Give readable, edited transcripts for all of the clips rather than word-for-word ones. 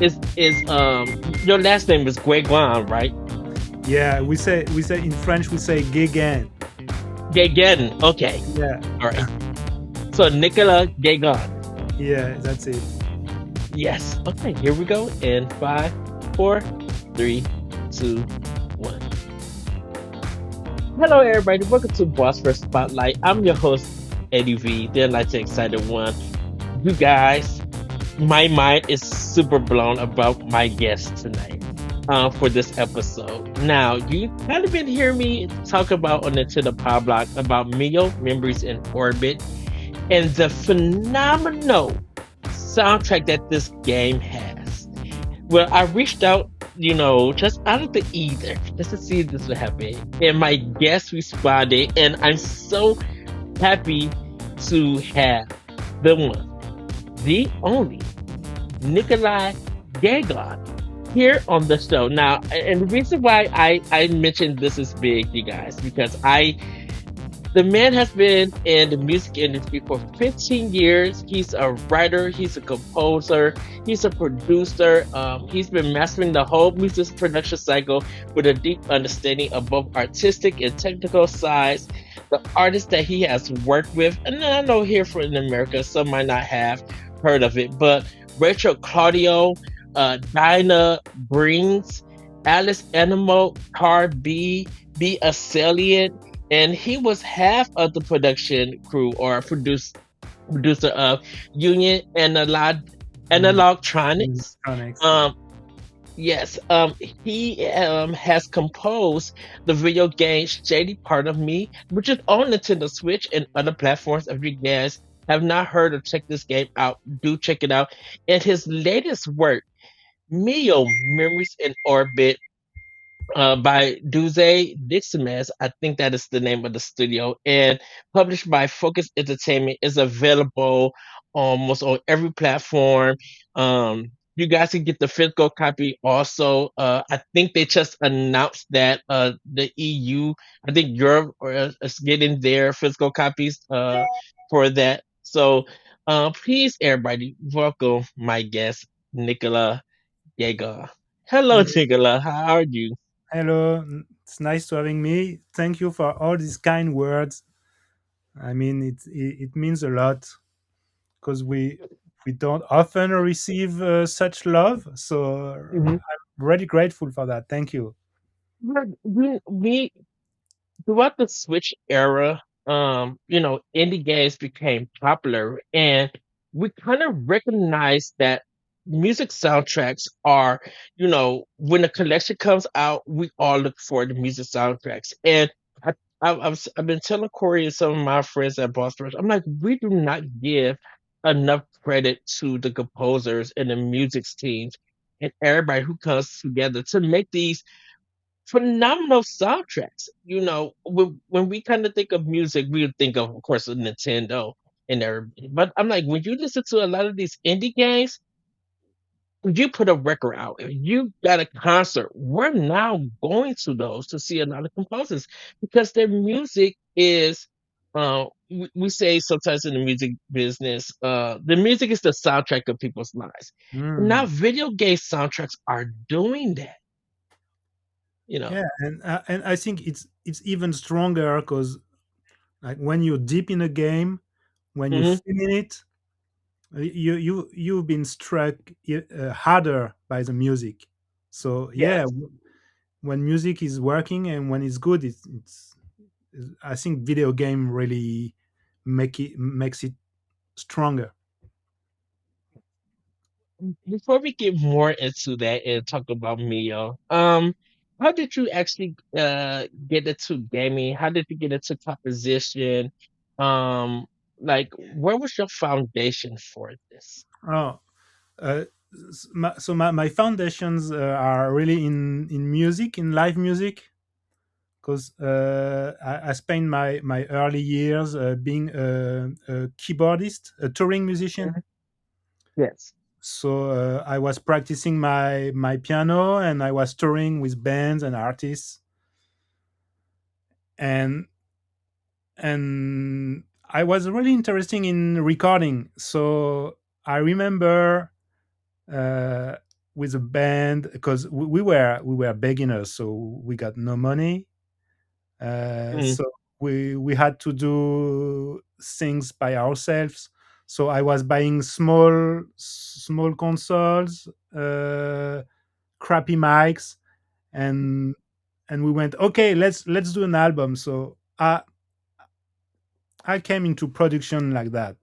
Is your last name is Gueguen, right? Yeah, we say in French we say Gueguen. Gueguen. Okay. Yeah, All right. So Nicolas Gueguen. yeah, that's it. Yes. Okay. Here we go. In five, four, three, two, one. Hello, everybody. Welcome to Boss First Spotlight. I'm your host, Eddie V, the Enlightened Excited One. You guys, my mind is super blown about my guest tonight for this episode. Now, you kind of been hearing me talk about on the Nintendo Power Block about MIO, Memories in Orbit, and the phenomenal soundtrack that this game has. Well, I reached out, just out of the ether, just to see if this would happen. And my guest responded, and I'm so happy to have the one, the only, Nikolai Gagnon here on the show. Now, and the reason why I mentioned this is big, you guys, because the man has been in the music industry for 15 years. He's a writer, he's a composer, he's a producer. He's been mastering the whole music production cycle with a deep understanding of both artistic and technical sides. The artists that he has worked with, and I know here for in America, some might not have heard of it, but Rachel Claudio, Dinah Brings, Alice Animal, Car B, B. Salient, and he was half of the production crew or producer of Union Mm, Analogtronics. electronics. Yeah. Um, yes, he has composed the video game Shady Part of Me, which is on Nintendo Switch and other platforms. If you guys have not heard or checked this game out, do check it out. And his latest work, MIO Memories in Orbit, by Douze Dixiemes. I think that is the name of the studio, and published by Focus Entertainment, is available almost on every platform. You guys can get the physical copy also. I think they just announced that the EU, I think Europe, is getting their physical copies for that. So please, everybody, welcome my guest, Nicola Yeager. Hello, Yeah. Nicola. How are you? Hello, it's nice to having me. Thank you for all these kind words. I mean, it means a lot because we don't often receive such love. So Mhm. I'm really grateful for that. Thank you. We throughout the Switch era, indie games became popular, and we kind of recognized that music soundtracks are, when a collection comes out, we all look for the music soundtracks. And I, I've been telling Corey and some of my friends at Boston Rush, I'm like, we do not give enough credit to the composers and the music teams and everybody who comes together to make these phenomenal soundtracks. When we kind of think of music, we think of course, of Nintendo and everything. But I'm like, when you listen to a lot of these indie games, when you put a record out, if you got a concert, we're now going to those to see a lot of composers because their music is. We say sometimes in the music business, the music is the soundtrack of people's lives. Now, Mm. video game soundtracks are doing that. You know. Yeah, and I think it's even stronger because like when you're deep in a game, when you Hmm. feel in it, you've been struck harder by the music. So yeah, Yes. when music is working and when it's good, it's I think video game really makes it stronger. Before we get more into that and talk about Mio, how did you actually get into gaming? How did you get into composition? Um, like where was your foundation for this? Oh, uh, so my foundations are really in music, in live music, because I spent my early years being a keyboardist, a touring musician. Mhm. Yes. So I was practicing my piano, and I was touring with bands and artists, and and I was really interested in recording. So I remember uh, with a band because we were beginners, so we got no money. Mhm. So we had to do things by ourselves. So I was buying small consoles, crappy mics, and we went, okay, let's do an album. So I came into production like that,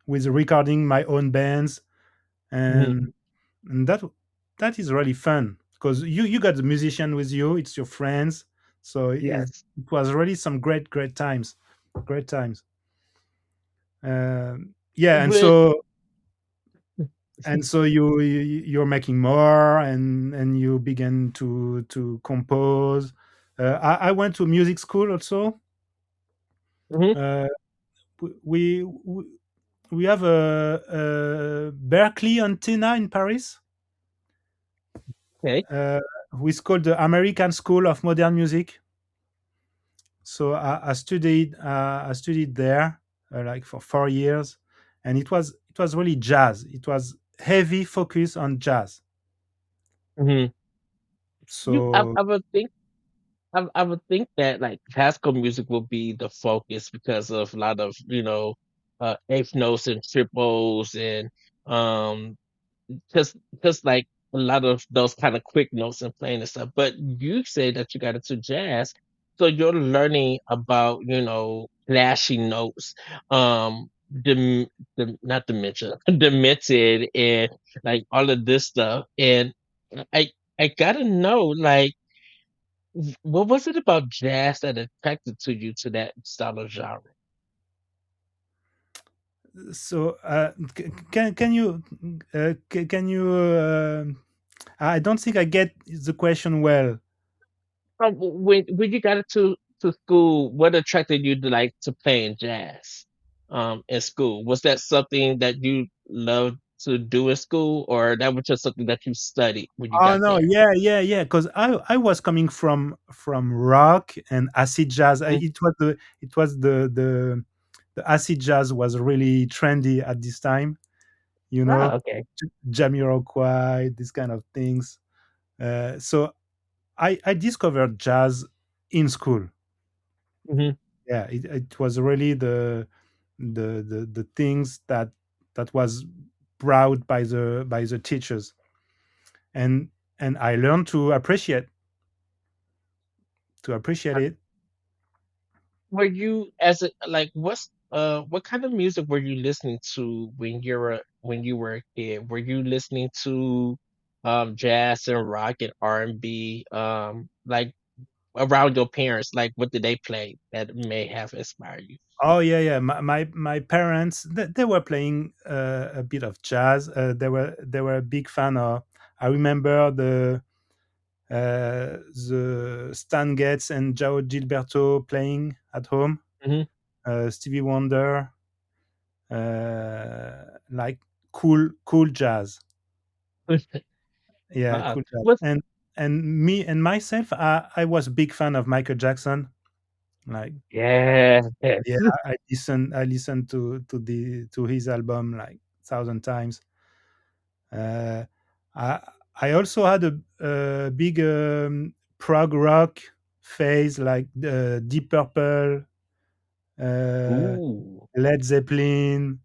with recording my own bands, Mhm. and that is really fun because you got the musician with you, it's your friends, so Yes. it was really some great times, great times. Yeah, Would and so you're making more, and you begin to compose. I went to music school also. Mhm. uh, we we we have a Berkeley antenna in Paris. Okay. uh, who is called the American School of Modern Music. So I studied there, like for 4 years, and it was really jazz. It was heavy focus on jazz. Mhm. So I would think I would think that like classical music will be the focus because of a lot of eighth notes and triples and um just like a lot of those kind of quick notes and playing and stuff. But you say that you got into jazz, so you're learning about flashy notes, the not dementia, demented, and like all of this stuff. And I I gotta know like what was it about jazz that attracted to you to that style of genre? can you can you I don't think I get the question well. When you got to school, what attracted you to like to playing jazz in school? Was that something that you loved to do in school, or that was just something that you studied when you Oh got no, there? yeah, because I was coming from rock and acid jazz. Mhm. The acid jazz was really trendy at this time. You Ah, know, okay. Jamiroquai, these kind of things. So I discovered jazz in school. Hmm. Yeah, it was really the things that was brought by the teachers, and I learned to appreciate it. Were you as a like what kind of music were you listening to when you were a kid? Were you listening to jazz and rock and R&B like around your parents? Like what did they play that may have inspired you? Oh yeah. My parents, they were playing a bit of jazz. They were a big fan of. I remember the Stan Getz and João Gilberto playing at home. Hmm. Stevie Wonder, like cool jazz. Yeah, Ah, cool jazz. what's And me and myself, I was a big fan of Michael Jackson. Like, yeah. yeah, I listened to his album like 1,000 times. Uh, I I also had a big prog rock phase, like Deep Purple, uh, Ooh. Led Zeppelin,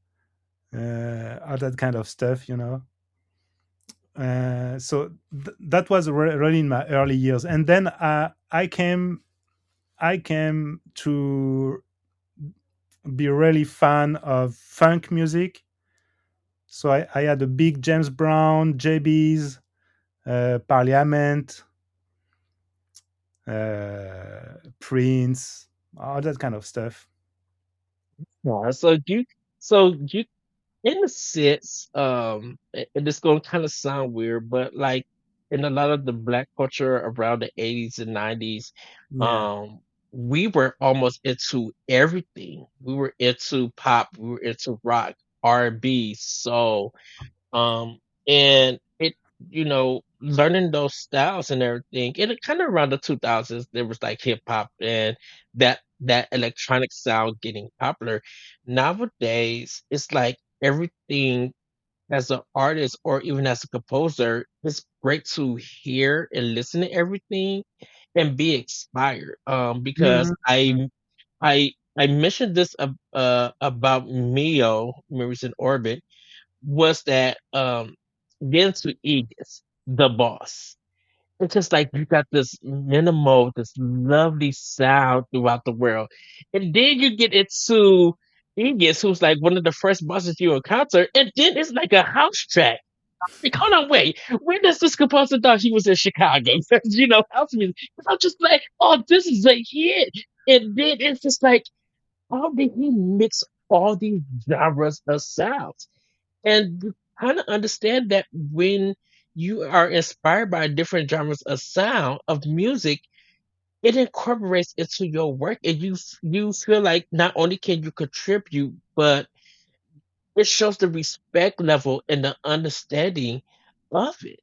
all that kind of stuff. So that was really in my early years, and then I came to be really fan of funk music. So I had a big James Brown, JB's, Parliament, Prince, all that kind of stuff. Yeah, so you in a sense, and it's gonna kind of sound weird, but like in a lot of the black culture around the 80s and 90s, Yeah. um, we were almost into everything. We were into pop, we were into rock, R&B, soul, um, and learning those styles and everything. And it kind of around the 2000s, there was like hip hop and that electronic sound getting popular. Nowadays, it's like everything. as an artist or even as a composer, it's great to hear and listen to everything and be inspired. Because Mhm. I mentioned this about MIO, Memories in Orbit, was that getting to Aegis, the boss. It's just like you got this minimal, this lovely sound throughout the world. And then you get into Aegis, who's like one of the first bosses you encounter, and then it's like a house track. Like, hold on, wait, where does this composer thought he was in Chicago? House music. And I'm just like, oh, this is a hit. And then it's just like, how did he mix all these genres of sounds? And you kind of understand that when you are inspired by different genres of sound of music, it incorporates into your work, and you feel like not only can you contribute, but it shows the respect level and the understanding of it.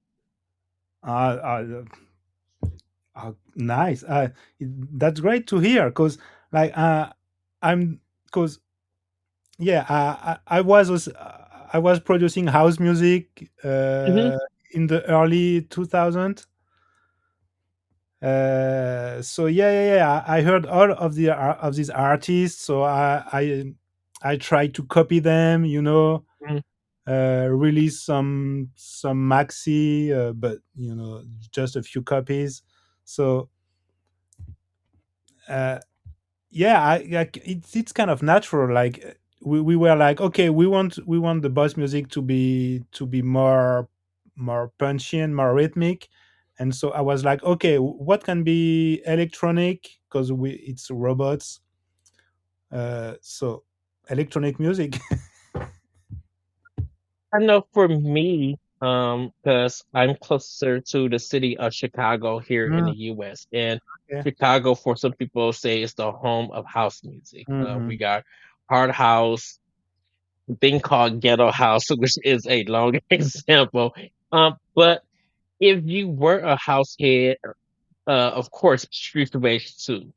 Uh, Nice. That's great to hear. Cause like I'm, cause yeah, I was producing house music Hmm. in the early 2000. So yeah. I heard all of of these artists. So I tried to copy them. Release some maxi, but just a few copies. So uh, yeah, it's kind of natural. Like we were like, okay, we want the boss music to be more punchy and more rhythmic. And so I was like, okay, what can be electronic, because we it's robots. So electronic music. I know for me, because I'm closer to the city of Chicago here in Mm, the U.S. and yeah. Chicago, for some people, say is the home of house music. We Mhm. got hard house, a thing called ghetto house, which is a long example. But if you were a house head, of course, Street Rage 2.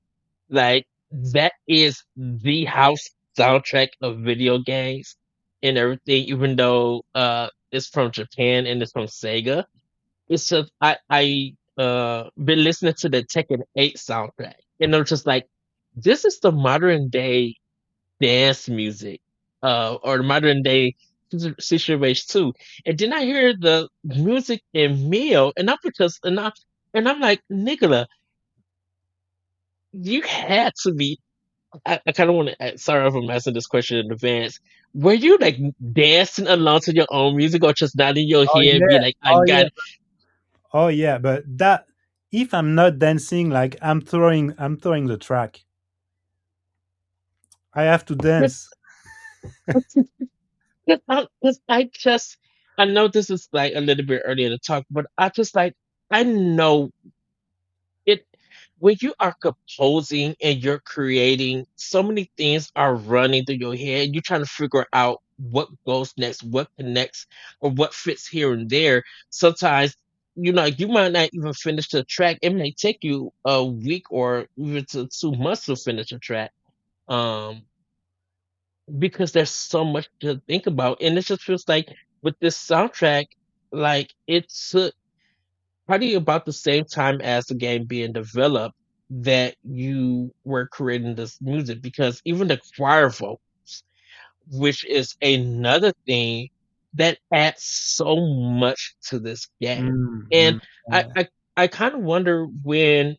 Like, that is the house soundtrack of video games and everything, even though it's from Japan and it's from Sega. It's just I been listening to the Tekken 8 soundtrack, and I'm just like, this is the modern day dance music, or the modern day situation too. And then I hear the music in Mio, and I'm like, Nicola, you had to be. I kind of want to. Sorry if I'm asking this question in advance. Were you like dancing along to your own music, or just nodding your Oh head, be yeah. like, "I Oh yeah. got it"? Oh yeah. But that, if I'm not dancing, like I'm throwing the track. I have to dance. Because I just, I know this is like a little bit earlier to talk, but I just like, I know it when you are composing and you're creating, so many things are running through your head. You're trying to figure out what goes next, what connects, or what fits here and there. Sometimes, you might not even finish the track. It may take you a week or even to 2 months to finish a track. Um, because there's so much to think about. And it just feels like with this soundtrack, like it took probably about the same time as the game being developed that you were creating this music, because even the choir vocals, which is another thing that adds so much to this game. And I Yeah. I, I kind of wonder when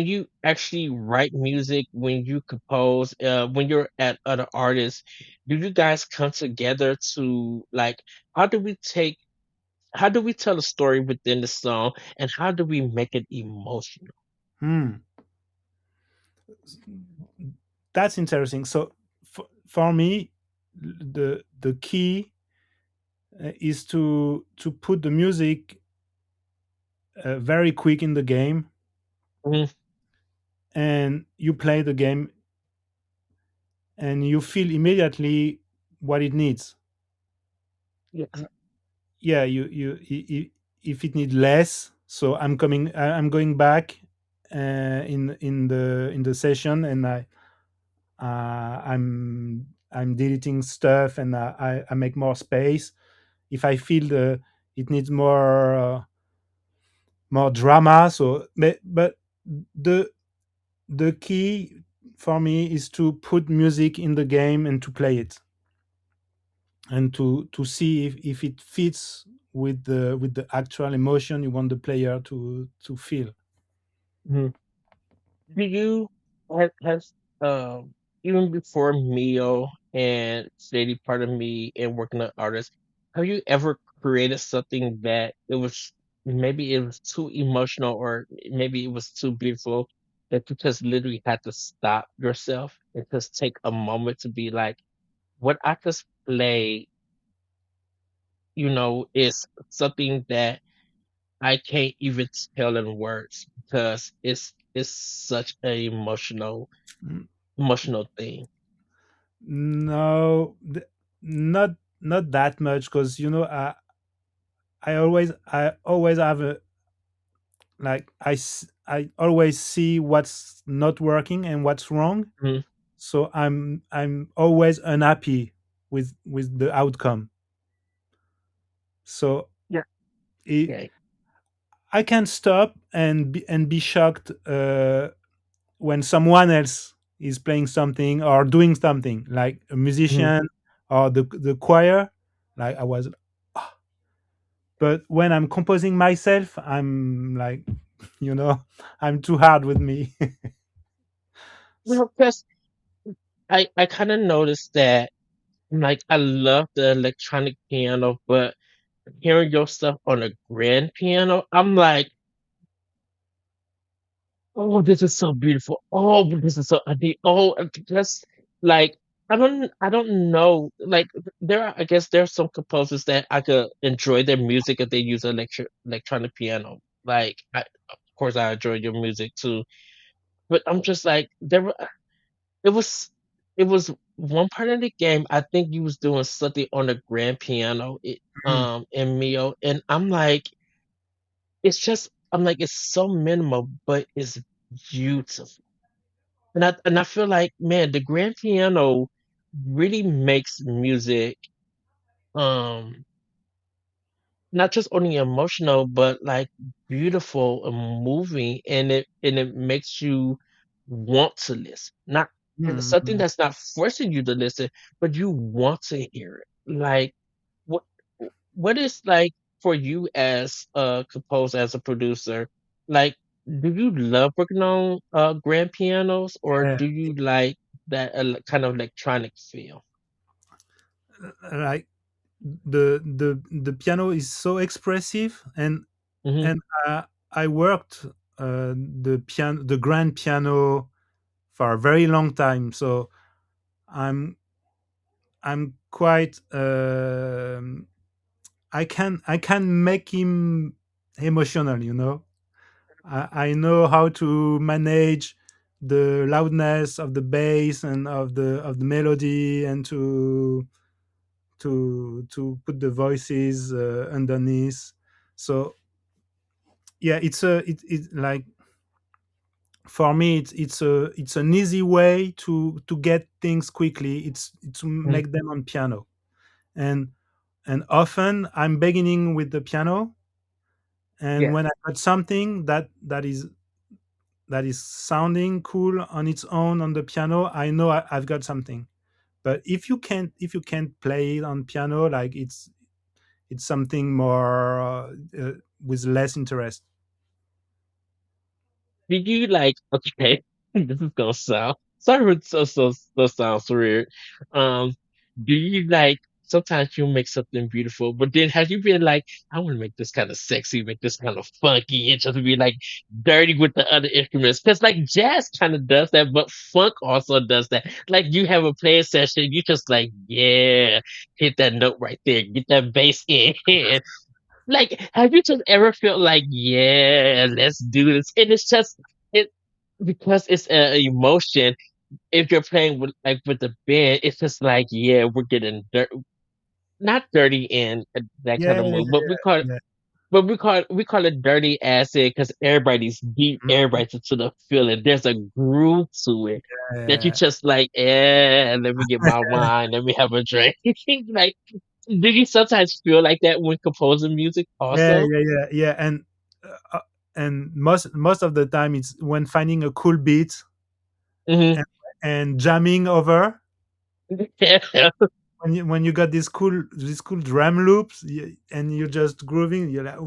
you actually write music, when you compose, when you're at other artists, do you guys come together to like, how do we take how do we tell a story within the song, and how do we make it emotional? Hmm. That's interesting. So for me, the key is to put the music very quick in the game, Mhm. and you play the game, and you feel immediately what it needs. Yes. Yeah, if it needs less, so I'm going back in the session, and I'm I'm deleting stuff and I make more space. If I feel it needs more drama, so but the the key for me is to put music in the game and to play it and to see if it fits with the actual emotion you want the player to feel. Mhm. Do you has even before MIO and Steady Part of Me and working on artists, have you ever created something that it was maybe it was too emotional or maybe it was too beautiful that you just literally had to stop yourself and just take a moment to be like, what I just played, is something that I can't even tell in words because it's such an Mm, emotional thing. no, not not that much, because I always have a, like I always see what's not working and what's wrong, Mhm. so I'm always unhappy with the outcome. So Yeah. it, Okay. I can stop and be shocked when someone else is playing something or doing something, like a Mhm. musician or the choir. Like I was, but when I'm composing myself, I'm like, you know, I'm too hard with me. Well, because I kind of noticed that like I love the electronic piano, but hearing your stuff on a grand piano, I'm like, oh, this is so beautiful. Oh, this is so ugly. Oh, just like I don't know. Like I guess there are some composers that I could enjoy their music if they use electronic piano. Like, of course, I enjoy your music too, but I'm just like it was it was one part of the game. I think you was doing something on the grand piano, Mm, in Mio, and I'm like it's so minimal, but it's beautiful. And I feel like, man, the grand piano really makes music um not just only emotional but like beautiful and moving, and it makes you want to listen. Not and mm, something mm. that's not forcing you to listen, but you want to hear it. Like what what is like for you as a composer, as a producer, like do you love working on grand pianos or Yeah, do you like that kind of electronic feel? like the piano is so expressive, Hmm. and I worked the grand piano for a very long time, so I'm I'm quite I can make him emotional, I know how to manage the loudness of the bass and of the melody, and to put the voices underneath. So yeah, it like, for me it's an easy way to get things quickly. It's to Hmm. make them on piano, and often I'm beginning with the piano, and Yeah. when I got something that is sounding cool on its own on the piano, I know I've got something. But if you can't play it on piano, like it's something more with less interest. Did you like okay, this is gonna sound sorry if so sounds weird. Um, do you like sometimes you make something beautiful, but then have you been like, I want to make this kind of sexy, make this kind of funky, and just be like dirty with the other instruments? Because like jazz kind of does that, but funk also does that. Like you have a playing session, you just like, yeah, hit that note right there, get that bass in, like, have you just ever felt like, yeah, let's do this? And it's just it because it's an emotion. If you're playing with the band, it's just like, yeah, we're getting not dirty in that kind Yeah, of mood, but we call it yeah. but we call it dirty acid because everybody's deep, Mhm. everybody's into the feeling. There's a groove to it that you Yeah, just like, let me get my wine, let me have a drink. Like, do you sometimes feel like that when composing music yeah, also? yeah, yeah, yeah. Uh, and most of the time, it's when finding a cool beat Hmm. and, and jamming over. Yeah. When you got these cool drum loops, and you're just grooving, you're like,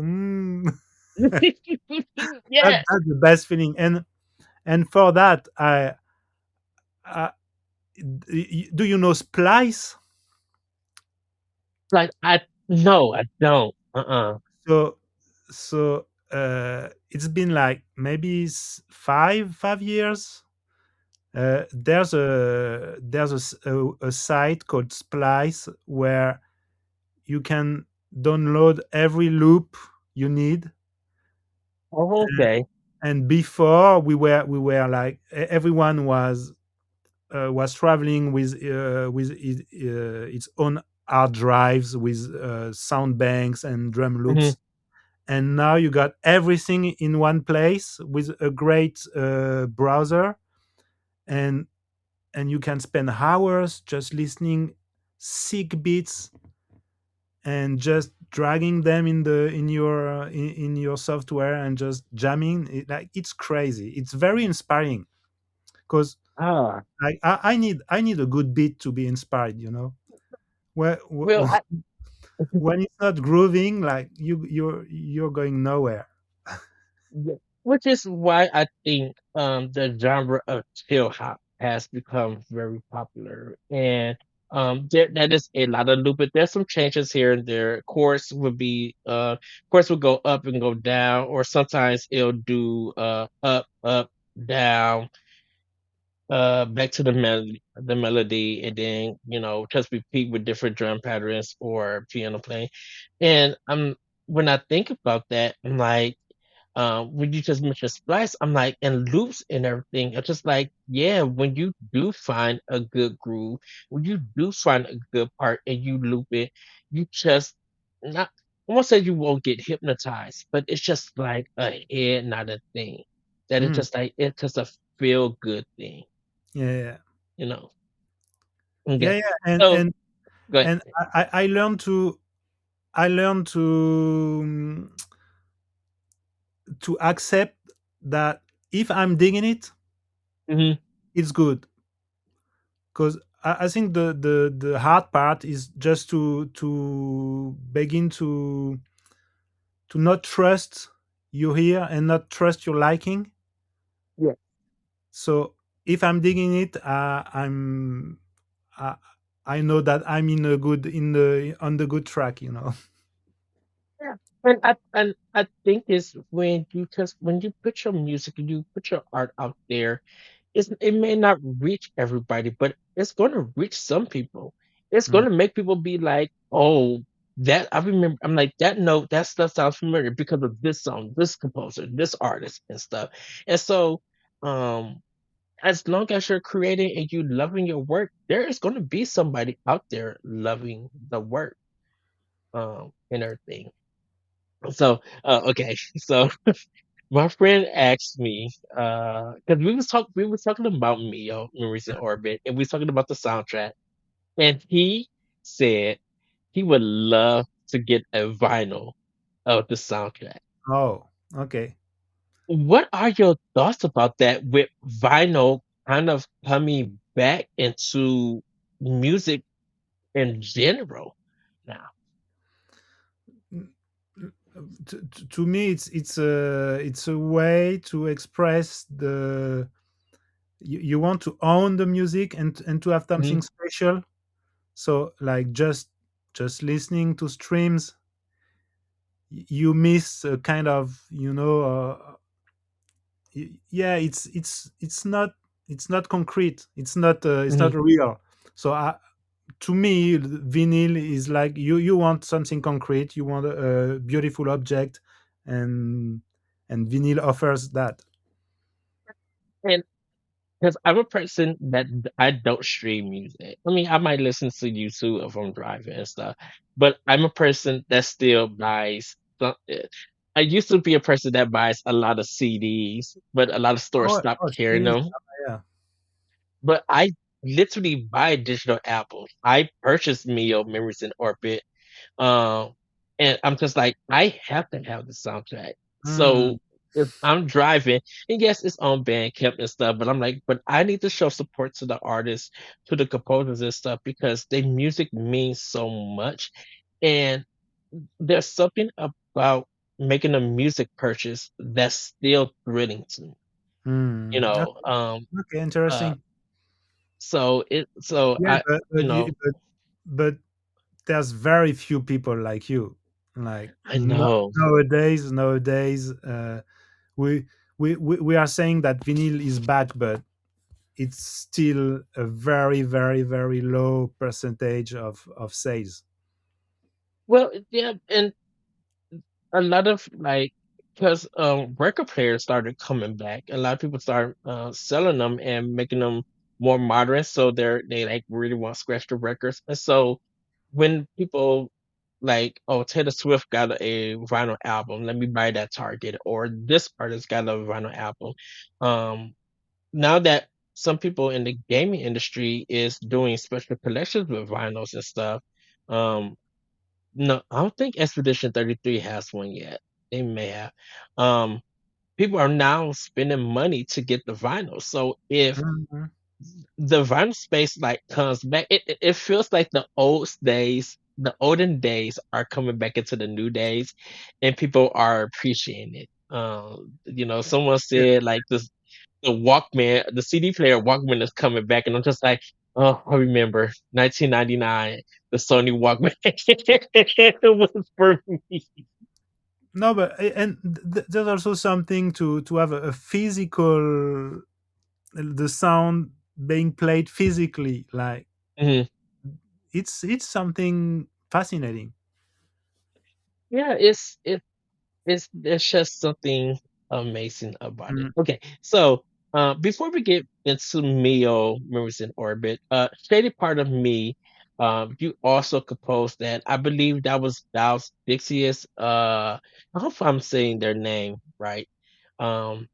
Yes. that's the best feeling. And for that, I do you know Splice? Like, I no, I don't. Uh-uh. So it's been like maybe 5 years. There's a site called Splice where you can download every loop you need. Oh, okay. And before we were like everyone was traveling with its own hard drives with sound banks and drum Hmm. loops, and now you got everything in one place with a great browser, and and you can spend hours just listening sick beats and just dragging them in your software and just jamming like it's crazy. It's very inspiring because Ah, I need a good beat to be inspired, where well, when it's not grooving, like you're going nowhere. yeah, which is why I think the genre of chill hop has become very popular, and that is a lot of loop. But there's some changes here and there. Chorus will go up and go down, or sometimes it'll do up up down, back to the melody, and then just repeat with different drum patterns or piano playing. And when I think about that, I'm like, when you just mentioned splice, I'm like, and loops and everything. I'm just like, yeah, when you do find a good groove, when you do find a good part and you loop it, you just not. I won't say you won't get hypnotized, but it's just like a head, not a thing. That it's Mm, just like it's just a feel good thing, yeah, yeah, you know. yeah, Okay, yeah. and so and go ahead. and I learned to accept that if I'm digging it, Hmm. it's good. Because I think the hard part is just to begin to not trust your ear and not trust your liking. Yeah. So if I'm digging it, I, I know that I'm on the good track. Yeah. And I think it's when you put your music and you put your art out there, it may not reach everybody, but it's going to reach some people. It's Mm, going to make people be like, "Oh, that I remember." I'm like, "That note, that stuff sounds familiar because of this song, this composer, this artist, and stuff." And so, um, as long as you're creating and you loving your work, there is going to be somebody out there loving the work, and everything. So, okay, so my friend asked me, because we was talking about MIO in recent orbit, and we was talking about the soundtrack, and he said he would love to get a vinyl of the soundtrack. oh, okay. What are your thoughts about that with vinyl kind of coming back into music in general now? Mm, to me, it's a way to express you want to own the music and to have Mhm. something special. So like just listening to streams, you miss a kind of yeah, it's not concrete, it's not Mhm. real. So to me, vinyl is like you want something concrete, you want a beautiful object, and vinyl offers that. And because I'm a person that I don't stream music. I mean, I might listen to YouTube if I'm driving and stuff, but I'm a person that still buys. I used to be a person that buys a lot of CDs, but a lot of stores stopped carrying CDs. them. Yeah. But I literally buy digital albums. I purchased MIO Memories in Orbit. Um, and I'm just like, I have to have the soundtrack. Mm, So if I'm driving, and yes, it's on Bandcamp and stuff, but I'm like, but I need to show support to the artists, to the composers and stuff, because their music means so much. And there's something about making a music purchase that's still thrilling to me, you mm. know. Okay, okay, Uh, interesting. so Yeah, I, you know, but there's very few people like you. Like I know. nowadays, we, we are saying that vinyl is back, but it's still a very, very, very low percentage of sales. Well, yeah, and a lot of like because record players started coming back. A lot of people started selling them and making them more modern, so they like really want to scratch the records. And so when people like, oh, Taylor Swift got a vinyl album, let me buy that Target, or this artist got a vinyl album. Um, Now that some people in the gaming industry is doing special collections with vinyls and stuff, um, no, I don't think Expedition 33 has one yet. They may have. Um, People are now spending money to get the vinyl. So if Mhm. the vinyl space like comes back, it feels like the olden days are coming back into the new days, and people are appreciating it. Someone Yeah. said like the Walkman, the CD player Walkman is coming back, and I'm just like, oh, I remember 1999, the Sony Walkman it was for me. No, but there's also something to have a physical, the sound being played physically. Like Mhm. it's something fascinating. Yeah, it's just something amazing about it. Mm, Okay, so before we get into Mio Memories in Orbit, Shady Part of Me, you also composed that. I believe that was Douze Dixiemes. I hope I'm saying their name right. Um,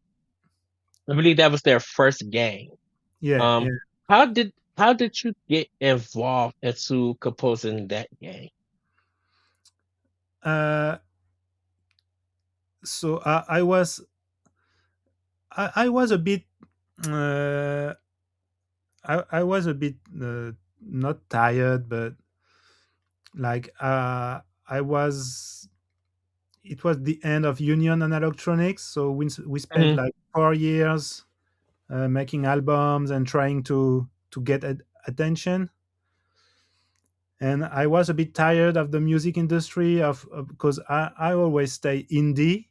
I believe that was their first game. yeah, Um, yeah. how did you get involved into composing that game? Uh, so I was a bit uh, I was a bit not tired, but like I was. It was the end of Union and Electronics, so we spent Hmm. like 4 years making albums and trying to get attention. And I was a bit tired of the music industry because I always stay indie.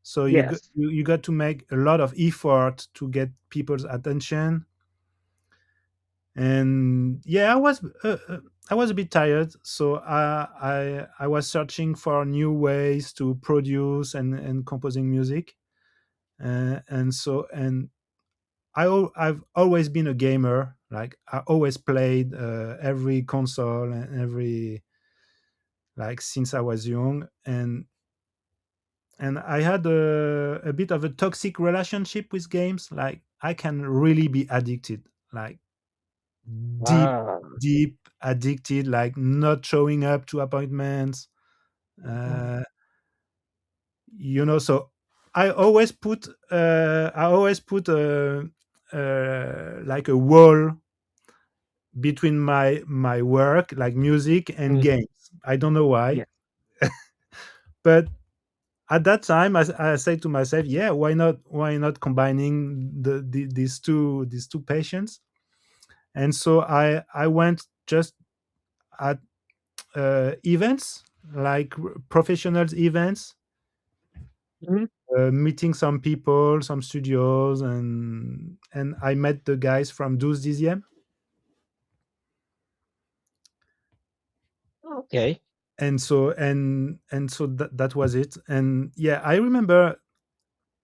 So Yes. you got to make a lot of effort to get people's attention. And yeah, I was a bit tired, so I was searching for new ways to produce and composing music. And I've always been a gamer. Like I always played every console and every, like, since I was young. And I had a bit of a toxic relationship with games. Like I can really be addicted, like deep, Ah. deep addicted, like not showing up to appointments. Uh, so I always put like a wall between my work, like music and Mm, games. I don't know why, yes. but at that time I say to myself, yeah, why not combining these two passions. And so I went just at events, like professional events, Mhm. meeting some people, some studios, and I met the guys from Douze Dixiemes. Okay. And so that was it. And yeah, I remember.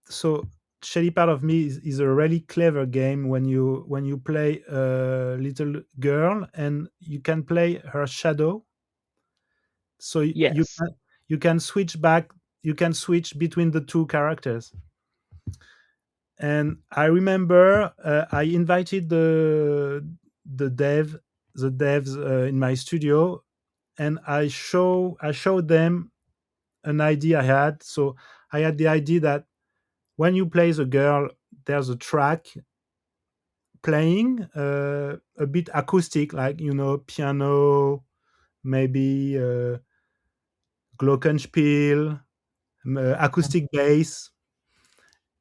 So Shady Part of Me is a really clever game when you play a little girl and you can play her shadow. So you Yes. you can switch back. You can switch between the two characters. And I remember I invited the dev the devs in my studio, and I showed them an idea I had. So I had the idea that when you play the girl, there's a track playing a bit acoustic, like piano, maybe glockenspiel, acoustic bass.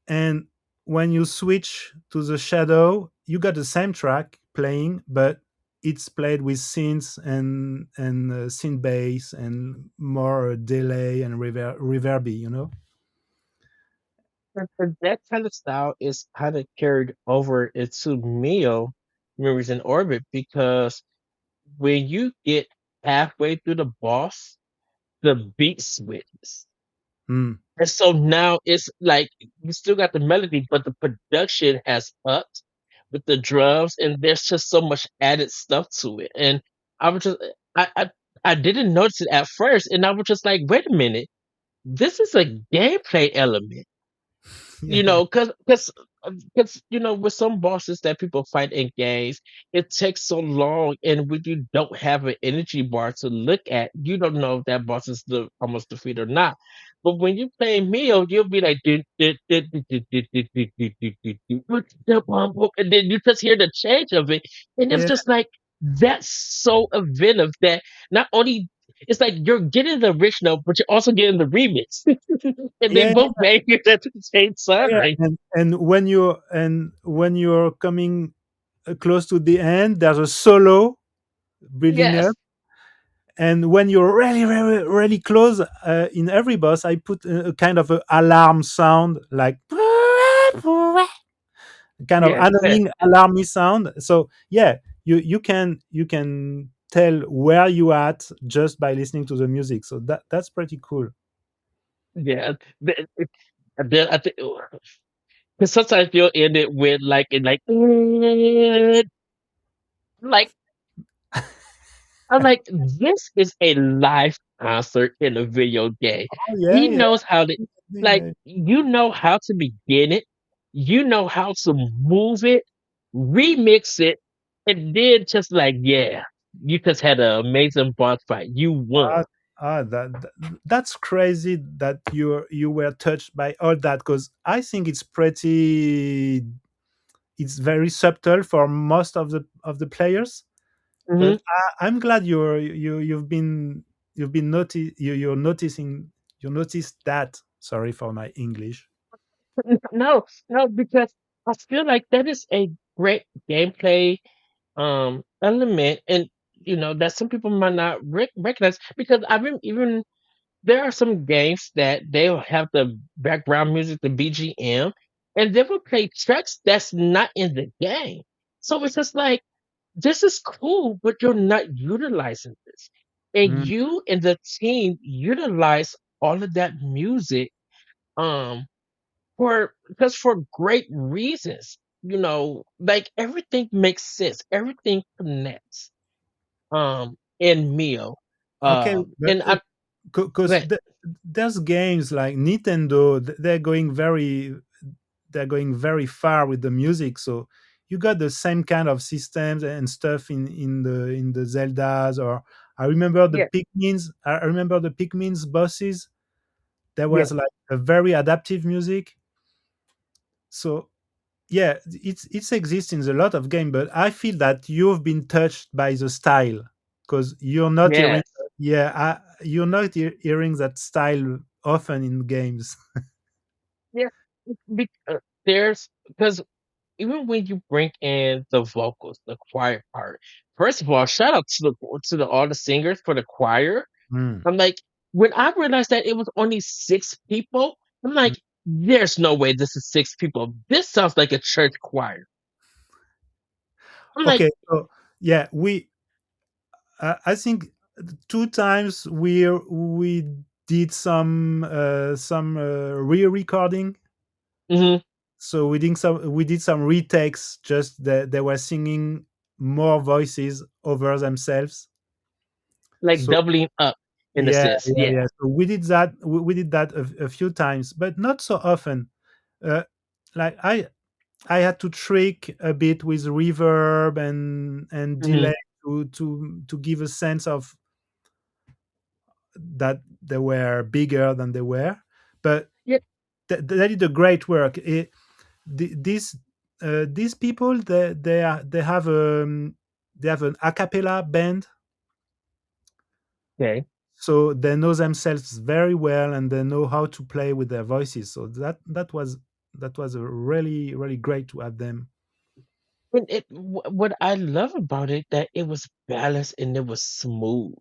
And when you switch to the shadow, you got the same track playing, but it's played with synths and synth bass and more delay and reverby. And that kind of style is kind of carried over into MIO Memories in Orbit because when you get halfway through the boss, the beat switches. Mm. And so now it's like you still got the melody, but the production has upped with the drums, and there's just so much added stuff to it. And I was just, I, I, I didn't notice it at first, and I was just like, wait a minute, this is a gameplay element. You Yeah, know, because with some bosses that people fight in games, it takes so long, and when you don't have an energy bar to look at, you don't know if that boss is almost defeat or not. But when you play Mio, you'll be like, "Dun, dun, dun, dun, dun, dun, dun, dun, dun, dun, dun, dun, dun, dun, bum, bum," and then you just hear the change of it, and it's yeah, just like that's so inventive that not only it's like you're getting the original, but you're also getting the remix, and they yeah, both made it at the same yeah. time. And when you're coming close to the end, there's a solo building up. Yes. And when you're really, really, really close, in every boss, I put a kind of a alarm sound, like kind of Yes. annoying alarmy sound. So yeah, you can tell where you at just by listening to the music. So that's pretty cool. Yeah. I think because sometimes you'll end it with like I'm like, this is a live concert in a video game. Oh yeah, He yeah, knows how to like yeah. you know how to begin it, you know how to move it, remix it, and then just like, yeah, you just had an amazing boss fight. You Ah, won. that's crazy that you were touched by all that, because I think it's very subtle for most of the players. But Hmm. I'm glad you've been you're noticing you noticed that. Sorry for my English. No, no, because I feel like that is a great gameplay element, and that some people might not recognize because I've been even there are some games that they'll have the background music, the BGM, and they will play tracks that's not in the game. So it's just like this is cool, but you're not utilizing this, and Mm. you and the team utilize all of that music. Um, for great reasons. Like everything makes sense. Everything connects. In Mio. Okay, but And I because but there's games like Nintendo, they're going very far with the music. So you got the same kind of systems and stuff in the Zeldas. Or yeah, I remember the Pikmin's bosses. There yeah, was like a very adaptive music. So yeah, it's exists in a lot of game, but I feel that you've been touched by the style, because you're not hearing. yes, Yeah, you're not hearing that style often in games. yeah. There's because even when you bring in the vocals, the choir part. First of all, shout out to all the singers for the choir. Mm. I'm like, when I realized that it was only 6 people, I'm Mm. like, there's no way this is 6 people. This sounds like a church choir. I'm like, Okay, so yeah, I think two times we did some re-recording. mhm, So we did some retakes, just that they were singing more voices over themselves. like So doubling up. in a Yeah, sense. yeah, Yeah. yeah. So we did that. We did that a few times, but not so often. Uh, like I had to trick a bit with reverb and Hmm. delay to give a sense of that they were bigger than they were. But Yeah. they did a great work. These these people they have an a cappella band, Okay. so they know themselves very well and they know how to play with their voices. So that was a really great to have them. And what I love about it that it was balanced and it was smooth.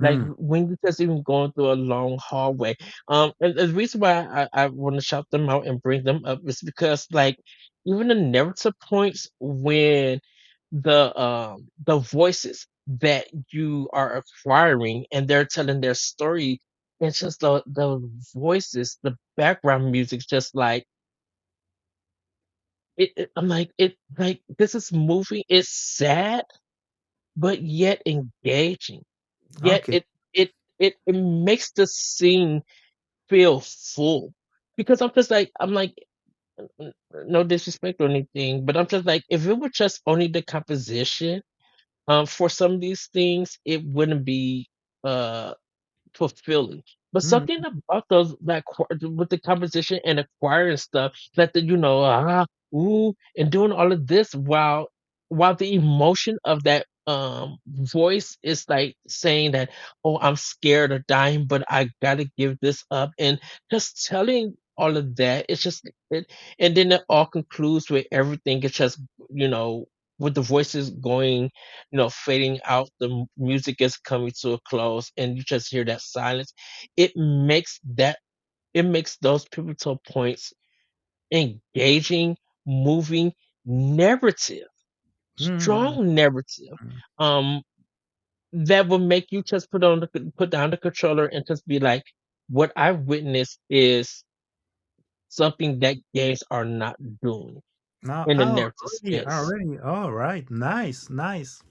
Like Mm, when you just even going through a long hallway. And the reason why I want to shout them out and bring them up is because like even the narrative points when the voices that you are acquiring and they're telling their story, it's just the voices, the background music, just like I'm like it like this is moving. It's sad, but yet engaging. Yet okay. it makes the scene feel full because I'm like no disrespect or anything, but I'm just like if it were just only the composition for some of these things, it wouldn't be uh fulfilling. But Mm, something about those with the composition and the choir and stuff, that the ooh, and doing all of this while the emotion of that voice is like saying that, oh, I'm scared of dying, but I gotta give this up, and just telling all of that, it's just it, and then it all concludes with everything. It's just you know with the voices going fading out, the music is coming to a close, and you just hear that silence. It makes it makes those pivotal points engaging, moving, narrative, mm, strong narrative. mm. Um, that will make you just put down the controller and just be like, what I witnessed is something that games are not doing Now, in the oh, narrative really? Oh, space. really? All right. Nice, nice.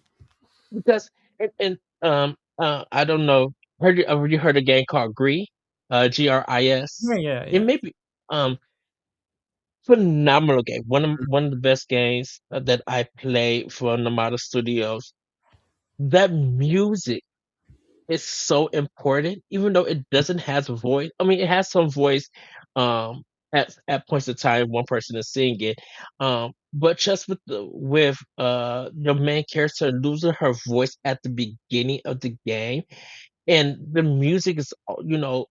Because I don't know. Have you heard a game called Gris? Yeah, GRIS. yeah, It yeah. may be um phenomenal game. Mm, One of the best games that I played for Namada Studios. That music is so important, even though it doesn't have voice. I mean, it has some voice. At points of time, one person is singing it. But just with your main character losing her voice at the beginning of the game, and the music is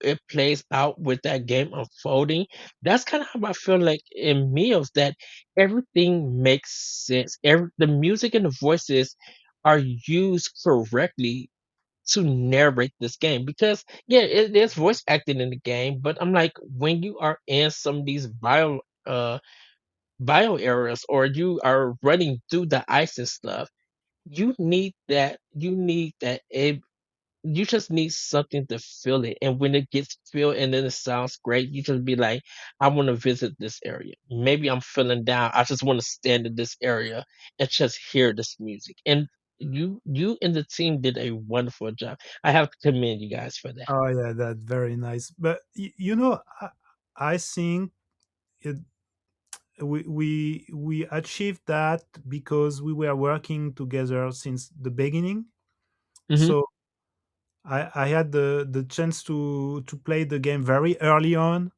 it plays out with that game unfolding. That's kind of how I feel like in meals, that everything makes sense. The music and the voices are used correctly to narrate this game, because yeah, there's voice acting in the game, but I'm like, when you are in some of these bio areas, or you are running through the ice and stuff, you need that you just need something to feel it. And when it gets filled and then it sounds great, you just be like, I want to visit this area. Maybe I'm feeling down. I just want to stand in this area and just hear this music. And you and the team did a wonderful job. I have to commend you guys for that. oh, yeah, that's very nice. But you know, I think it, we achieved that because we were working together since the beginning. Hmm. So I had the chance to play the game very early on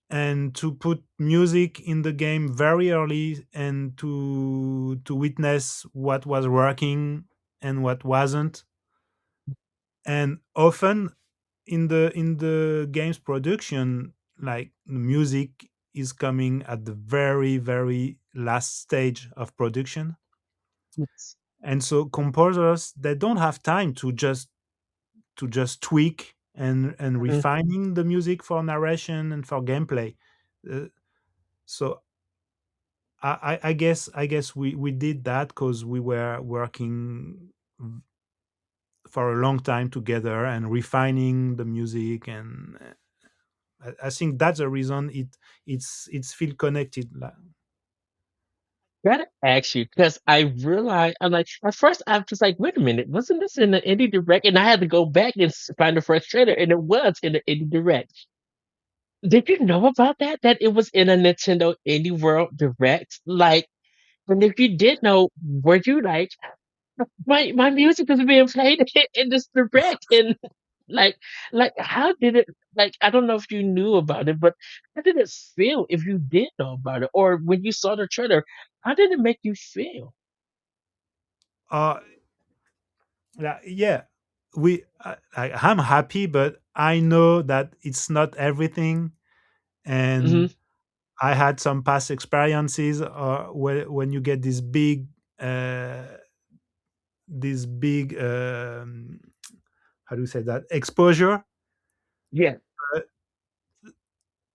and to put music in the game very early and to witness what was working and what wasn't. And often in the game's production, like the music is coming at the very last stage of production, Yes. and so composers, they don't have time to just tweak and Hmm. refining the music for narration and for gameplay. Uh, so I guess we did that because we were working for a long time together and refining the music, and I think that's the reason it's feel connected. gotta ask you because I realized I'm like at first I was just like, wait a minute, wasn't this in the indie direct? And I had to go back and find the first trailer, and it was in the indie direct. Did you know about that? That it was in a Nintendo Indie World Direct? Like, and if you did know, were you like, my music is being played in this direct, and like how did it, like, I don't know if you knew about it, but how did it feel if you did know about it, or when you saw the trailer, how did it make you feel? uh yeah, I'm happy, but I know that it's not everything. Hmm. And I had some past experiences when you get uh this big how do you say that, exposure. Yeah. uh,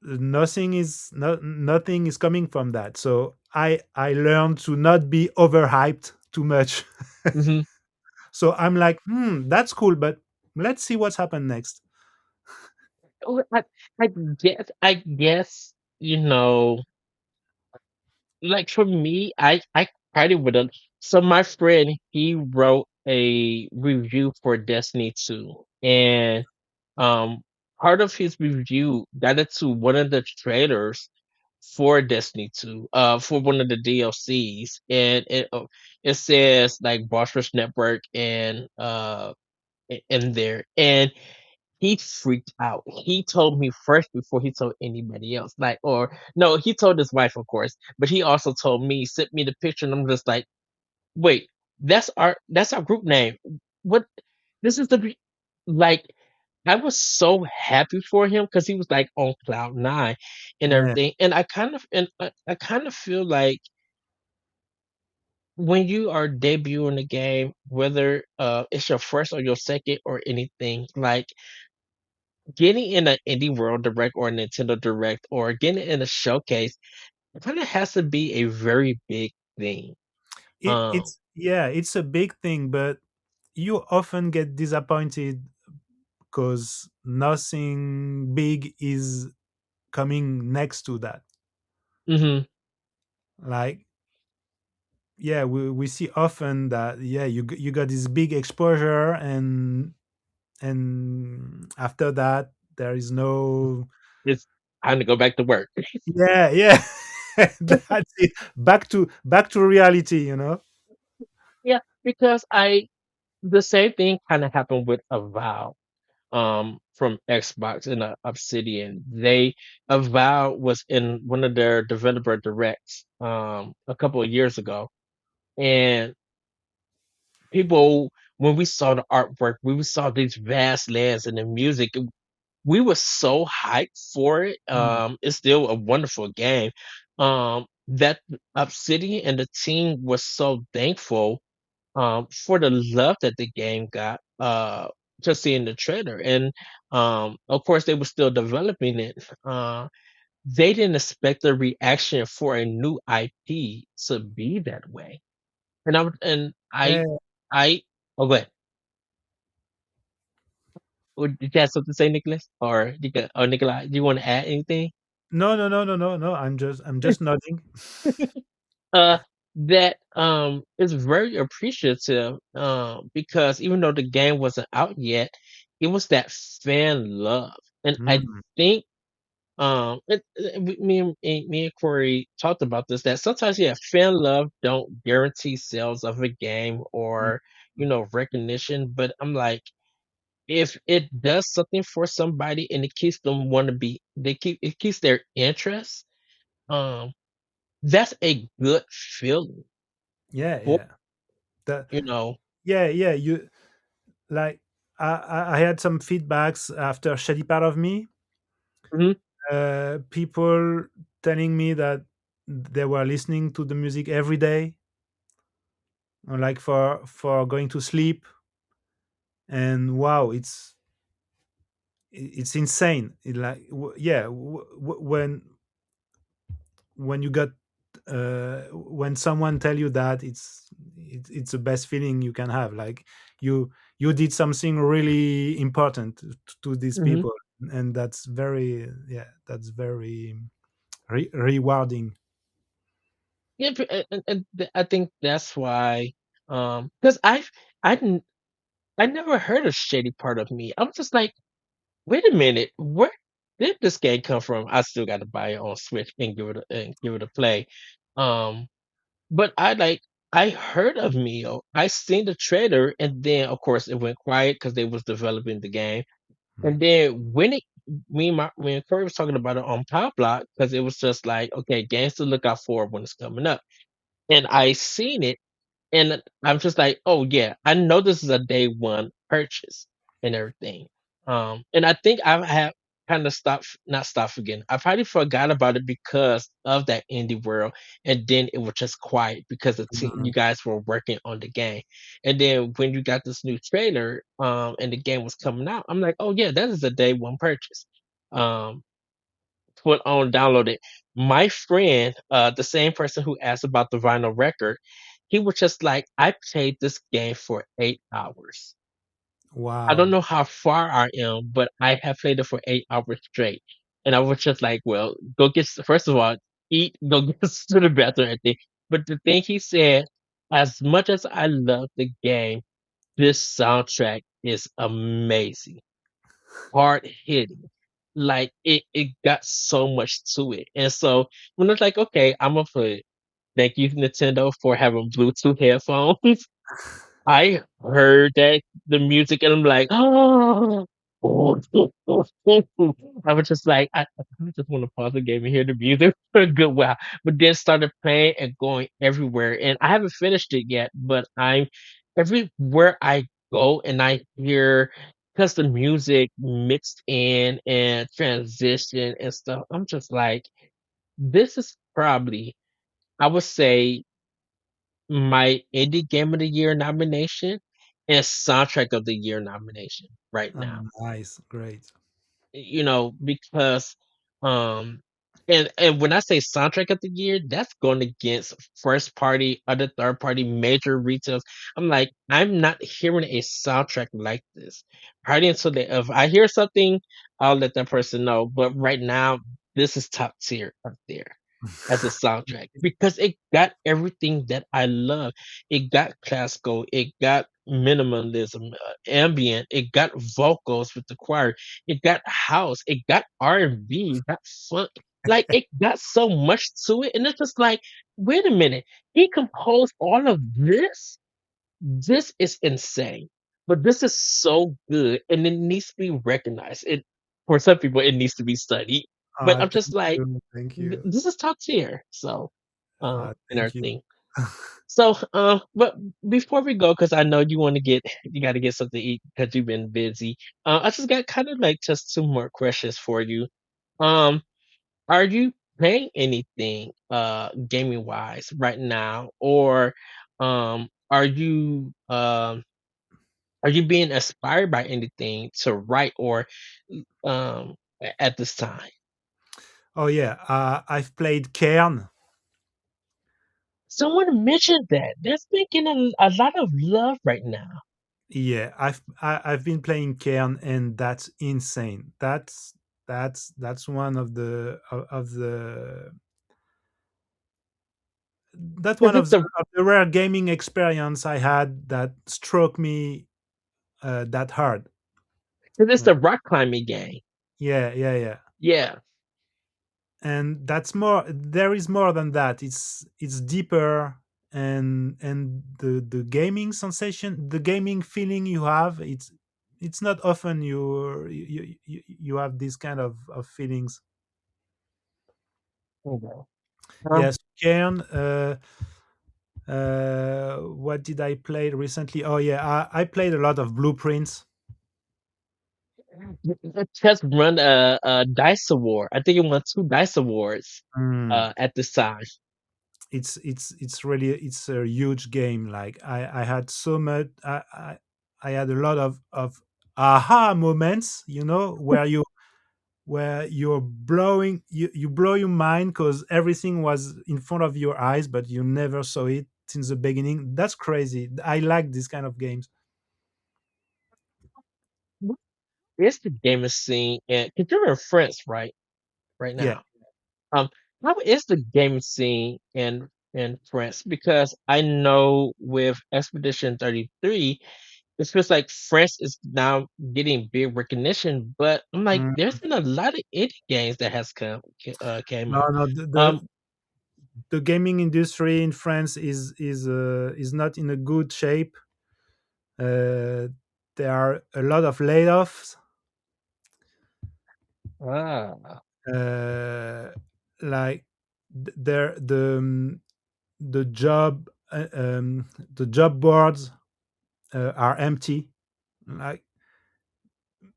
Nothing is coming from that, so I learned to not be overhyped too much. Hmm. So I'm like, that's cool, but let's see what's happened next. I guess, you know, like for me, I tried it with a, so my friend, he wrote a review for Destiny 2, and um part of his review got into one of the trailers for Destiny 2, for one of the DLCs, and it says like Boss Rush Network and in there, and he freaked out. He told me first before he told anybody else. Like, or no, he told his wife, of course, but he also told me, sent me the picture, and I'm just like, wait, that's our group name. What? This is like. I was so happy for him because he was like on cloud nine and Yeah, everything, and I kind of feel like when you are debuting a game, whether it's your first or your second or anything, like getting in an indie world direct or a Nintendo direct or getting in a showcase, it kind of has to be a very big thing. Um, it's a big thing, but you often get disappointed because nothing big is coming next to that. mhm, Like, yeah, we see often that, yeah, you got this big exposure, and after that there is no. it's time to go back to work. Yeah, yeah. That's it, back to reality. Yeah, because the same thing kind of happened with Avowed, from Xbox and Obsidian. Avowed was in one of their developer directs a couple of years ago, and people, when we saw the artwork, we saw these vast lands and the music, we were so hyped for it. Mm. It's still a wonderful game. That Obsidian and the team was so thankful for the love that the game got, just seeing the trailer. And of course they were still developing it. They didn't expect the reaction for a new IP to be that way. And Yeah. I oh go ahead. Did you have something to say, Nicholas? Or Nikolai, do you want to add anything? No, no, no, no, no, no. I'm just nodding. uh that is very appreciative, because even though the game wasn't out yet, it was that fan love. And I Mm, think me and Corey talked about this, that sometimes, yeah, fan love don't guarantee sales of a game mm. or, recognition, but I'm like, if it does something for somebody and it keeps them want to be, it keeps their interest, um that's a good feeling Yeah, for, yeah. That, you know. yeah, yeah. You like, I had some feedbacks after Shady Part of Me. Mhm, People telling me that they were listening to the music every day, or like for going to sleep. And wow, it's insane. Like, yeah, when you got when someone tell you that, it's the best feeling you can have. Like, you did something really important to these mhm. people, and that's very, yeah, that's very rewarding. yeah, I think that's why, because I didn't, I never heard of Shady Part of Me. I'm just like, wait a minute, where did this game come from? I still got to buy it on Switch and give it a play. Um, but I heard of MIO. I seen the trailer, and then of course it went quiet because they was developing the game. Mm. And then when it me and Corey was talking about it on Pop Block because it was just like, okay, games to look out for when it's coming up. And I seen it, and I'm just like, oh yeah, I know this is a day one purchase and everything. And I think I have kind of not stopped forgetting. I probably forgot about it because of that indie world, and then it was just quiet because you Mm. guys were working on the game. And then when you got this new trailer, and the game was coming out, I'm like, oh yeah, that is a day one purchase. Um, put on download it. My friend, the same person who asked about the vinyl record, he was just like, I played this game for 8 hours. I don't Wow. know how far I am, but I have played it for 8 hours straight. And I was just like, well, go get, first of all, eat, go get to the bathroom and thing. But the thing he said, as much as I love the game, this soundtrack is amazing, hard hitting. Like it got so much to it. And so when it's like, okay, I'm gonna put thank you Nintendo for having Bluetooth headphones. I heard that the music and I'm like, oh, I was just like, I just want to pause the game and hear the music for a good while. But then started playing and going everywhere. And I haven't finished it yet, but I'm everywhere I go and I hear custom music mixed in and transition and stuff. I'm just like, this is probably, I would say, my indie game of the year nomination and soundtrack of the year nomination right now. Nice. Great. Because um and when I say soundtrack of the year, that's going against first party, other third party, major retails. I'm like, I'm not hearing a soundtrack like this. Party until if I hear something, I'll let that person know. But right now, this is top tier up there as a soundtrack because it got everything that I love. It got classical, it got minimalism, ambient, it got vocals with the choir, it got house, it got R&B, it got funk. Like it got so much to it, and it's just like, wait a minute, he composed all of this. This is insane, but this is so good, and it needs to be recognized. It for some people, it needs to be studied. But I'm just Thank like, you. Thank you. this is top tier. So, and Thank you. everything. So, but before we go, because I know you want to you got to get something to eat because you've been busy. I just got kind of like just two more questions for you. Um, are you playing anything, gaming wise right now, or are you being inspired by anything to write or at this time? Oh yeah. I've played Cairn. Someone mentioned that. That's making a lot of love right now. Yeah, I've been playing Cairn, and that's insane. That's one of the that's one Because it's of the rare gaming experience I had that struck me that hard. the rock climbing game. Yeah, yeah, yeah. Yeah. And that's more. There is more than that. It's deeper, and the gaming sensation, the gaming feeling you have. It's not often you have this kind of feelings. Okay. Yes, Cairn. What did I play recently? Oh yeah, I played a lot of Blueprints. It just run a dice award. I think it won two dice awards Mm. at this time. It's really it's a huge game. Like I had so much. I had a lot of aha moments. Where you're blowing you blow your mind because everything was in front of your eyes, but you never saw it since the beginning. That's crazy. I like this kind of games. What is the gaming scene? And because you're in France, right? Right Yeah. now. Um, how is the gaming scene in in France? Because I know with Expedition 33, it feels like France is now getting big recognition, but I'm like, Mm. there's been a lot of indie games that has came No, out. no, Um, the gaming industry in France is not in a good shape. Uh, there are a lot of layoffs. ah, Uh, like there the job the job boards are empty. Like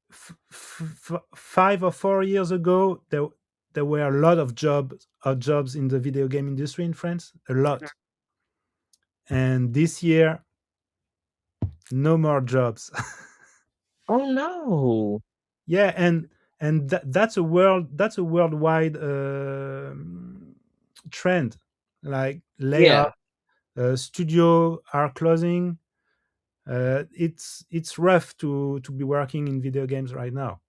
5 or 4 years ago, there were a lot of jobs in the video game industry in France, a lot. And this year, no more jobs. oh no, Yeah, and that's a worldwide trend. Like layoff, yeah. studio are closing. It's rough to be working in video games right now.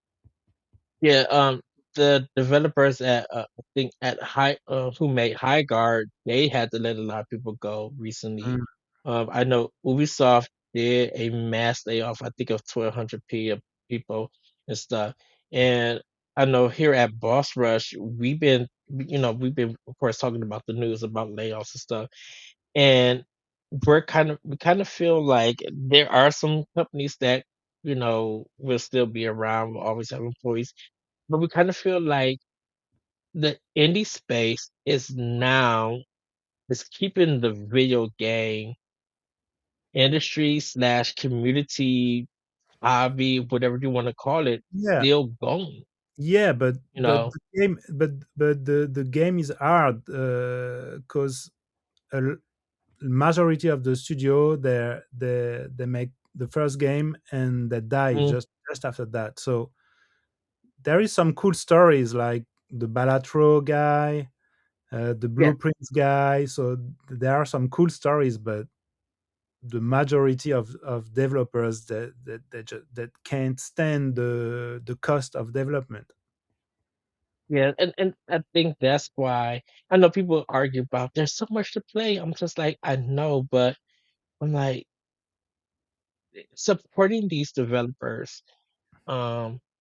Yeah, the developers at I think at High who made High Guard, they had to let a lot of people go recently. Mm. I know Ubisoft did a mass layoff, I think of 1,200 people and stuff. And I know here at Boss Rush, we've been of course talking about the news about layoffs and stuff. And we kind of feel like there are some companies that will still be around, will always have employees, but we kind of feel like the indie space is keeping the video game industry slash community hobby, whatever you want to call it, Yeah, still going. yeah, but You know, the game is hard because a majority of the studio they make the first game and they die mm, just after that. So there is some cool stories like the Balatro guy, the yeah, Blueprints guy. So there are some cool stories, but the majority of developers that can't stand the cost of development. yeah, and I think that's why I know people argue about there's so much to play. I'm just like, I know, but I'm like supporting these developers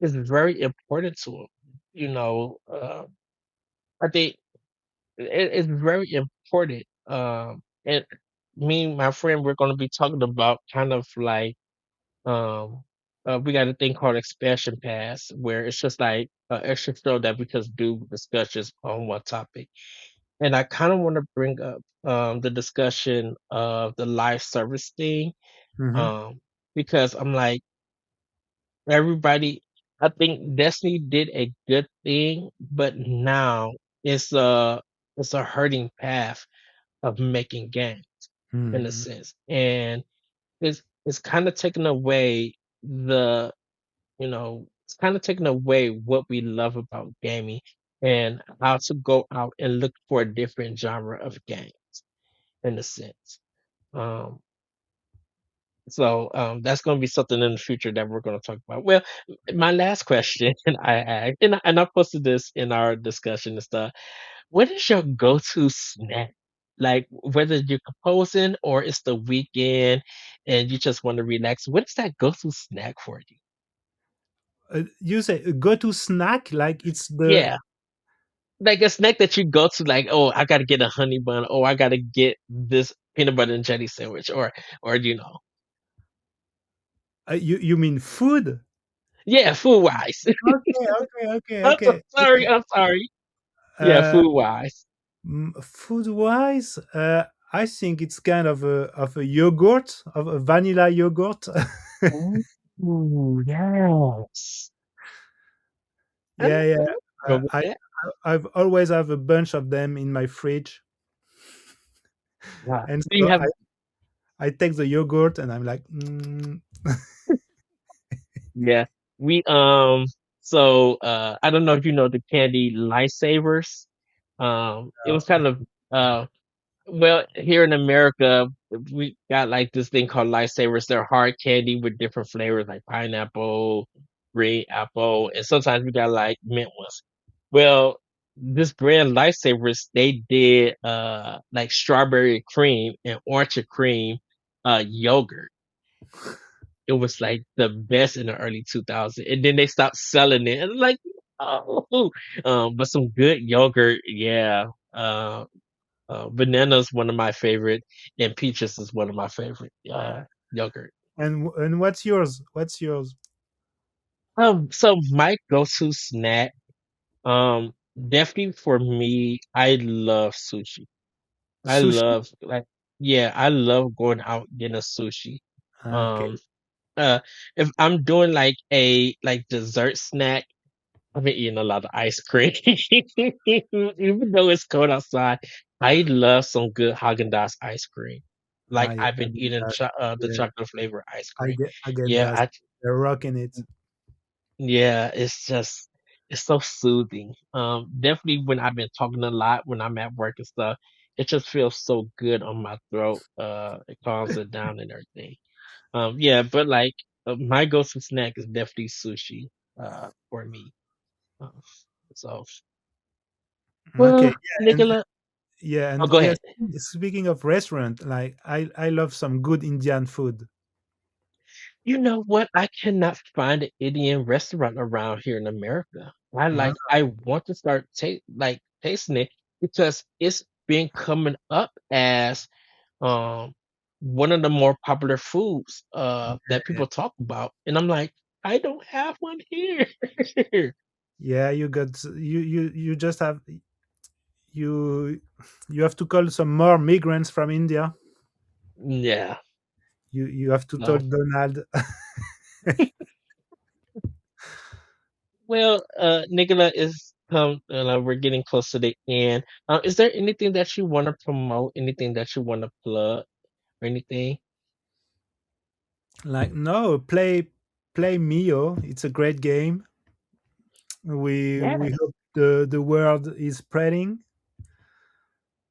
is very important to them. You know, I think it's very important. And me and my friend, we're going to be talking about kind of like um, we got a thing called expansion pass, where it's just like an extra show that we just do discussions on one topic. And I kind of want to bring up the discussion of the live service thing, Hmm. um, because I'm like everybody. I think Destiny did a good thing, but now it's a it's a hurting path of making games in a Hmm. sense, and it's kind of taken away it's kind of taken away what we love about gaming and how to go out and look for a different genre of game in a sense. Um, that's going to be something in the future that we're going to talk about. Well, my last question I asked, and I posted this in our discussion and stuff. What is your go-to snack? Like whether you're composing or it's the weekend and you just want to relax, what is that go-to snack for you? You say go to snack like it's the Yeah, like a snack that you go to, like, oh, I got to get a honey bun, or I got to get this peanut butter and jelly sandwich, or you mean food? yeah, food wise. Okay, okay, okay, okay, okay. I'm sorry. Yeah, Uh, food wise. food wise, I think it's kind of a yogurt, of a vanilla yogurt. Oh, yes. Yeah, yeah. I go with I that. I've always have a bunch of them in my fridge, Yeah. and Do you so have I take the yogurt and I'm like, Yeah. We I don't know if you know the candy lifesavers. It was kind of uh well, here in America we got like this thing called lifesavers. They're hard candy with different flavors like pineapple, green apple, and sometimes we got like mint ones. Well, this brand Lifesavers, they did like strawberry cream and orchard cream yogurt. It was like the best in the early 2000s, and then they stopped selling it. And like, oh, but some good yogurt, yeah. Bananas one of my favorite, and peaches is one of my favorite yogurt. And what's yours? What's yours? So my go-to snack, definitely for me, I love sushi. I Sushi. love like yeah, I love going out getting a sushi. Okay. Um, uh, if I'm doing like a like dessert snack, I've been eating a lot of ice cream, even though it's cold outside. I love some good Haagen-Dazs ice cream. Like Yeah, I've been eating the yeah, chocolate flavor ice cream. I get Yeah, that. They're rocking it. yeah, it's so soothing. Definitely when I've been talking a lot when I'm at work and stuff, it just feels so good on my throat. It calms it down and everything. Yeah, but like my go-to snack is definitely sushi. For me. Uh, so, Okay. well, Yeah, and Nicola, yeah, oh, and go yes. ahead. Speaking of restaurant, like I love some good Indian food. You know what? I cannot find an Indian restaurant around here in America. Uh, I want to start tasting it because it's been coming up as um one of the more popular foods that yeah, people talk about. And I'm like, I don't have one here. yeah, you just have you you have to call some more migrants from India. Yeah. You have to No. talk Donald. Well, Nicola is we're getting close to the end. Is there anything that you want to promote? Anything that you want to plug or anything? Like no, play MIO. It's a great game. We Yes. hope the word is spreading.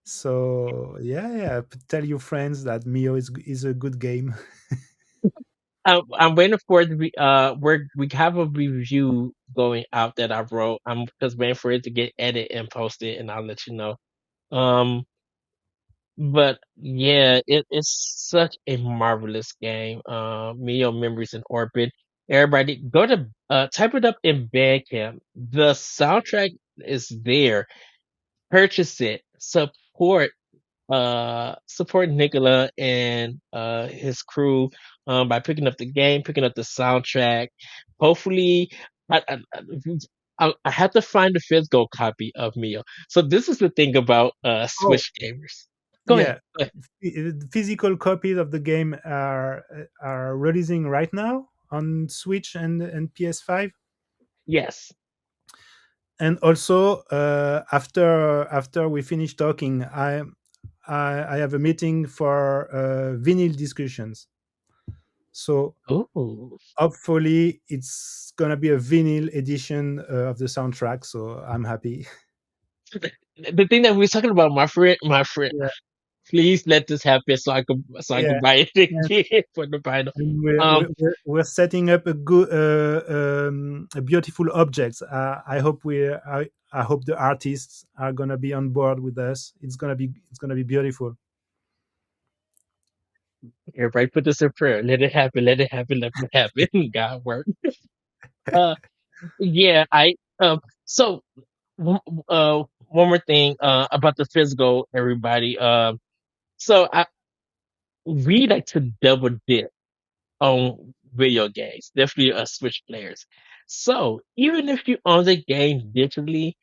So yeah, tell your friends that MIO is a good game. I'm waiting for it to be we have a review going out that I wrote. I'm just waiting for it to get edited and posted, and I'll let you know. Um, but yeah, it's such a marvelous game. Mio Memories in Orbit. Everybody go to type it up in Bandcamp. The soundtrack is there. Purchase it. Support Nicola and his crew by picking up the game, picking up the soundtrack. Hopefully, I I, I have to find a physical copy of Mio. So this is the thing about Oh Switch gamers. Go ahead. yeah, Go ahead. physical copies of the game are releasing right now on Switch and PS5. Yes. And also after we finish talking, I have a meeting for vinyl discussions. So Ooh. hopefully it's gonna be a vinyl edition of the soundtrack. So I'm happy. The thing that we were talking about, my friend, Yeah, please let this happen so I yeah. can buy it And, again for the vinyl. and we're, Um, we're, we're we're setting up a good, a beautiful objects. I hope the artists are gonna be on board with us. It's gonna be beautiful. Everybody put this in prayer. Let it happen. Let it happen. Let it happen. God work. Uh, yeah. So one more thing. About the physical, everybody. So we like to double dip on video games. Definitely Switch players. So even if you own the game digitally,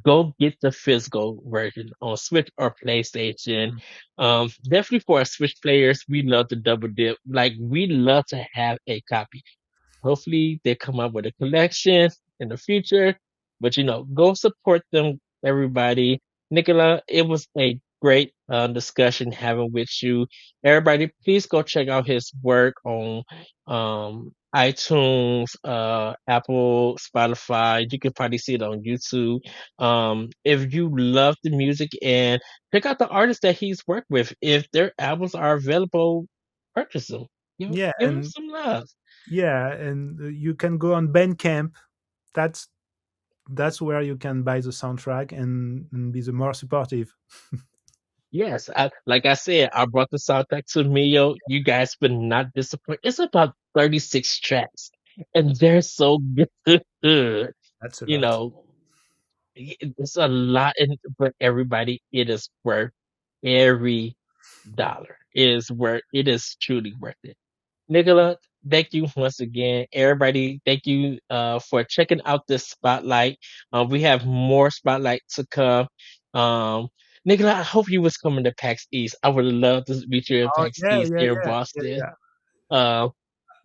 go get the physical version on Switch or PlayStation. Definitely for our Switch players, we love to double dip. Like we love to have a copy. Hopefully, they come up with a collection in the future. But go support them, everybody. Nicola, it was a great discussion having with you. Everybody, please go check out his work on iTunes, Apple, Spotify. You can probably see it on YouTube. If you love the music and check out the artists that he's worked with, if their albums are available, purchase them. Yeah, Give them some love. and you can go on Bandcamp. That's that's where you can buy the soundtrack and be the more supportive. Yes, like I said, I brought the soundtrack to MIO. You guys would not disappoint. It's about 36 tracks, and they're so good. That's a You lot. know, it's a lot, but everybody, it is worth every dollar. It is worth. It is truly worth it. Nicola, thank you once again. Everybody, thank you for checking out this spotlight. We have more spotlight to come. Um, Nicola, I hope you was coming to PAX East. I would love to meet you in Oh PAX yeah, East yeah, here in yeah, yeah, Boston. yeah. Uh,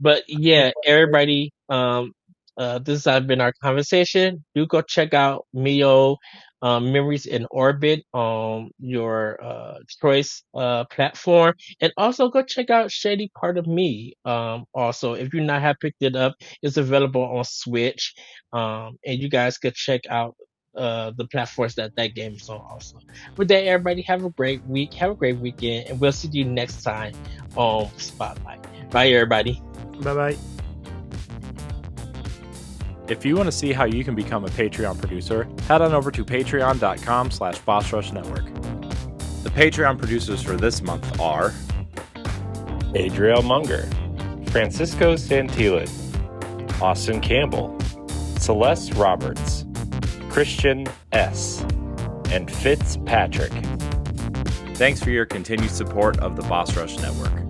but I yeah, can't wait. everybody, this has been our conversation. Do go check out Mio, Memories in Orbit on your choice platform, and also go check out Shady Part of Me. Also, if you not have picked it up, it's available on Switch. And you guys could check out the platforms that that game is on. Also, with that, everybody have a great week, have a great weekend, and we'll see you next time on Spotlight. Bye, everybody. Bye bye. If you want to see how you can become a Patreon producer, head on over to patreon.com/BossRushNetwork. The Patreon producers for this month are Adriel Munger, Francisco Santillan, Austin Campbell, Celeste Roberts, Christian S., and Fitzpatrick. Thanks for your continued support of the Boss Rush Network.